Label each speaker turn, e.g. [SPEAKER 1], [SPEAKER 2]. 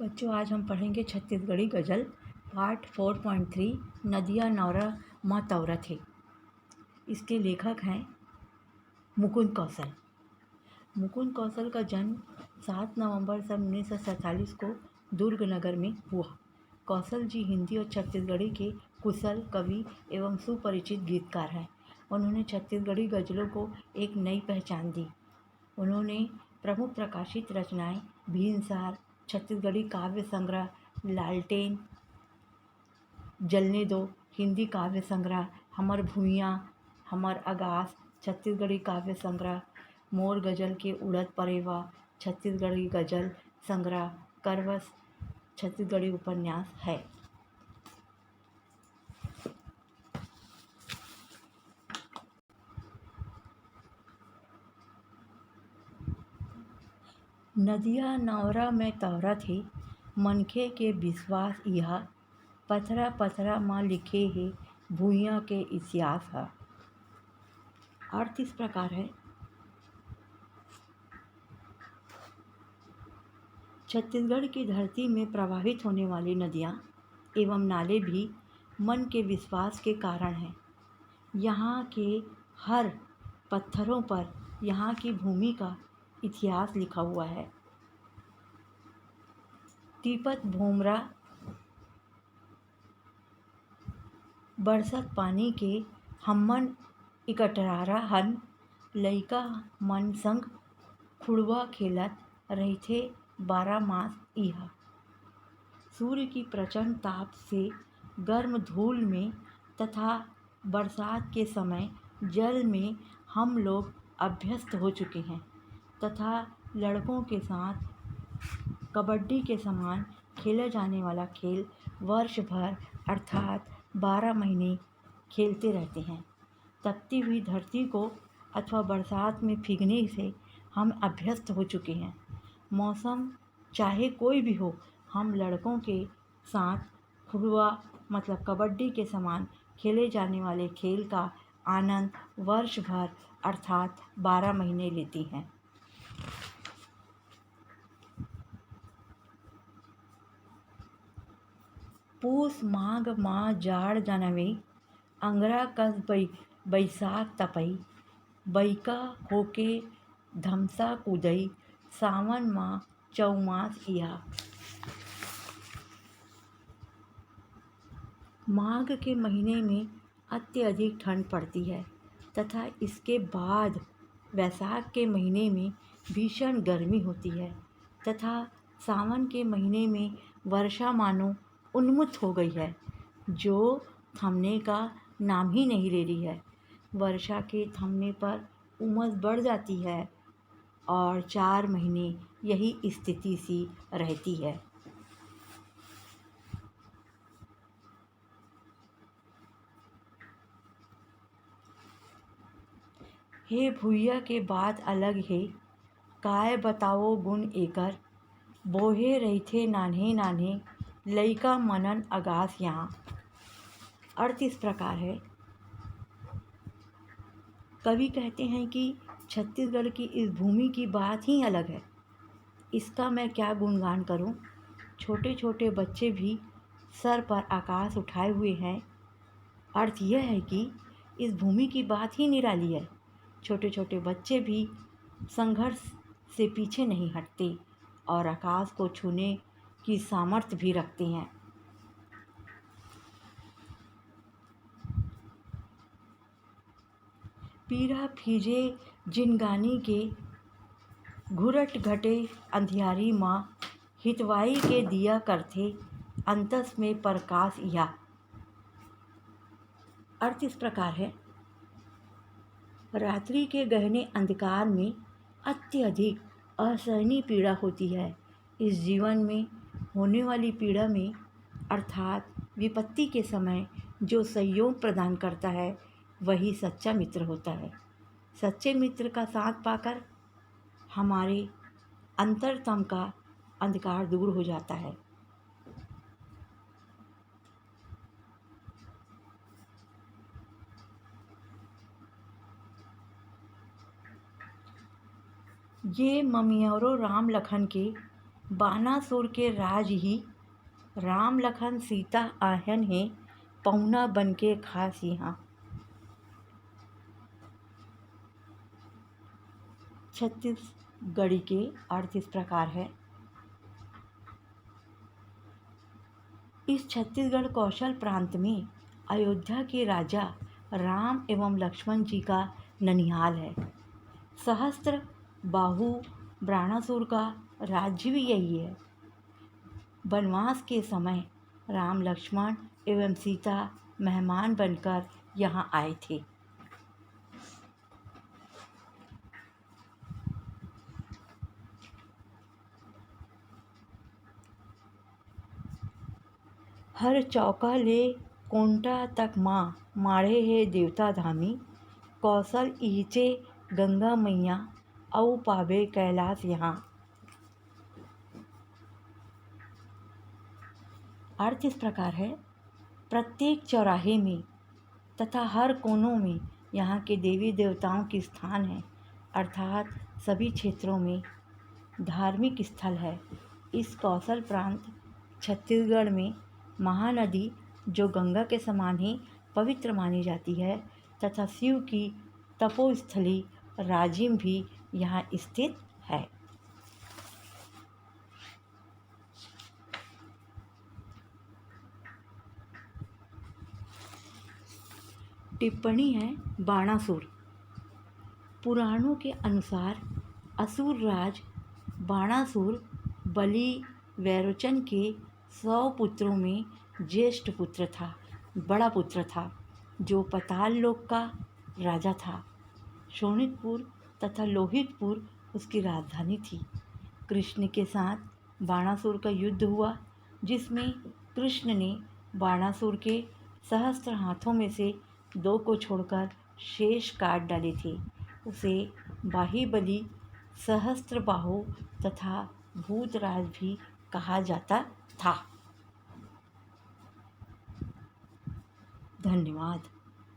[SPEAKER 1] बच्चों, आज हम पढ़ेंगे छत्तीसगढ़ी गज़ल पार्ट 4.3 नदिया नौरा माँ तौरा थे। इसके लेखक हैं मुकुंद कौशल। मुकुंद कौशल का जन्म 7 नवंबर सन 1947 को दुर्ग नगर में हुआ। कौशल जी हिंदी और छत्तीसगढ़ी के कुशल कवि एवं सुपरिचित गीतकार हैं। उन्होंने छत्तीसगढ़ी गज़लों को एक नई पहचान दी। उन्होंने प्रमुख प्रकाशित रचनाएं भीमसार, छत्तीसगढ़ी काव्य संग्रह लालटेन, जलने दो, हिंदी काव्य संग्रह हमर भुइयाँ, हमर आगास, छत्तीसगढ़ी काव्य संग्रह मोर गजल के उड़द परेवा, छत्तीसगढ़ी गजल संग्रह करवस, छत्तीसगढ़ी उपन्यास है। नदिया नौरा में तौरा थे, मनखे के विश्वास इहा, पथरा पथरा माँ लिखे है भुइयाँ के इतिहास है। अर्थ इस प्रकार है। छत्तीसगढ़ की धरती में प्रवाहित होने वाली नदियाँ एवं नाले भी मन के विश्वास के कारण हैं। यहाँ के हर पत्थरों पर यहाँ की भूमि का इतिहास लिखा हुआ है। तिपत भोमरा बरसत पानी के हमन इकटरारा हन, लइका मन संग खुड़वा खेलत रहिथे 12 मास इहा। सूर्य की प्रचंड ताप से गर्म धूल में तथा बरसात के समय जल में हम लोग अभ्यस्त हो चुके हैं तथा लड़कों के साथ कबड्डी के समान खेला जाने वाला खेल वर्ष भर अर्थात 12 महीने खेलते रहते हैं। तपती हुई धरती को अथवा बरसात में भीगने से हम अभ्यस्त हो चुके हैं। मौसम चाहे कोई भी हो, हम लड़कों के साथ खुड़वा मतलब कबड्डी के समान खेले जाने वाले खेल का आनंद वर्ष भर अर्थात 12 महीने लेते हैं। पूस माघ माँ जाड़ जनवे, अंगरा कस बैसाख तपई, बैका होके धमसा कूदई, सावन माँ चौमास इहा। माघ के महीने में अत्यधिक ठंड पड़ती है तथा इसके बाद वैशाख के महीने में भीषण गर्मी होती है तथा सावन के महीने में वर्षा मानो उन्मुक्त हो गई है, जो थमने का नाम ही नहीं ले रही है। वर्षा के थमने पर उमस बढ़ जाती है और 4 महीने यही स्थिति सी रहती है। हे भुइया के बात अलग है, काय बताओ गुण एकर, बोहे रहिथे नान्हे नान्हे, लइका मनन आगास यहाँ। अर्थ इस प्रकार है। कवि कहते हैं कि छत्तीसगढ़ की इस भूमि की बात ही अलग है। इसका मैं क्या गुणगान करूं। छोटे छोटे बच्चे भी सर पर आकाश उठाए हुए हैं। अर्थ यह है कि इस भूमि की बात ही निराली है। छोटे छोटे बच्चे भी संघर्ष से पीछे नहीं हटते और आकाश को छूने की सामर्थ्य भी रखते हैं। पीरा फीजे जिनगानी के, घुरट घटे अंधियारी माँ, हितवाई के दिया करथे अंतस में प्रकाश इहा। अर्थ इस प्रकार है। रात्रि के गहने अंधकार में अत्यधिक असहनीय पीड़ा होती है। इस जीवन में होने वाली पीड़ा में अर्थात विपत्ति के समय जो सहयोग प्रदान करता है वही सच्चा मित्र होता है। सच्चे मित्र का साथ पाकर हमारे अंतरतम का अंधकार दूर हो जाता है। ये ममियरो राम लखन के बानासुर के राज ही राम लखन सीता आहन है, पहुना बन के खास यहाँ। छत्तीसगढ़ी के अर्थ इस प्रकार है। इस छत्तीसगढ़ कौशल प्रांत में अयोध्या के राजा राम एवं लक्ष्मण जी का ननिहाल है। सहस्त्र बाहु बाणासुर का राज्य भी यही है। वनवास के समय राम लक्ष्मण एवं सीता मेहमान बनकर यहाँ आए थे। हर चौका ले कोंटा तक माँ माढ़े है देवता धामी, कौशल इहिचे गंगा मैया औ पावे कैलाश यहाँ। अर्थ इस प्रकार है। प्रत्येक चौराहे में तथा हर कोनों में यहाँ के देवी देवताओं के स्थान है, अर्थात सभी क्षेत्रों में धार्मिक स्थल है। इस कौशल प्रांत छत्तीसगढ़ में महानदी जो गंगा के समान ही पवित्र मानी जाती है तथा शिव की तपोस्थली राजिम भी यहाँ स्थित है। टिप्पणी है बाणासुर। पुराणों के अनुसार असुर राज बाणासुर बलि वैरोचन के 100 पुत्रों में ज्येष्ठ पुत्र था, बड़ा पुत्र था, जो पाताल लोक का राजा था। शोणितपुर तथा लोहितपुर उसकी राजधानी थी। कृष्ण के साथ बाणासुर का युद्ध हुआ, जिसमें कृष्ण ने बाणासुर के सहस्त्र हाथों में से 2 को छोड़कर शेष काट डाले थे। उसे बाहुबली, सहस्त्रबाहु तथा भूतराज भी कहा जाता था। धन्यवाद।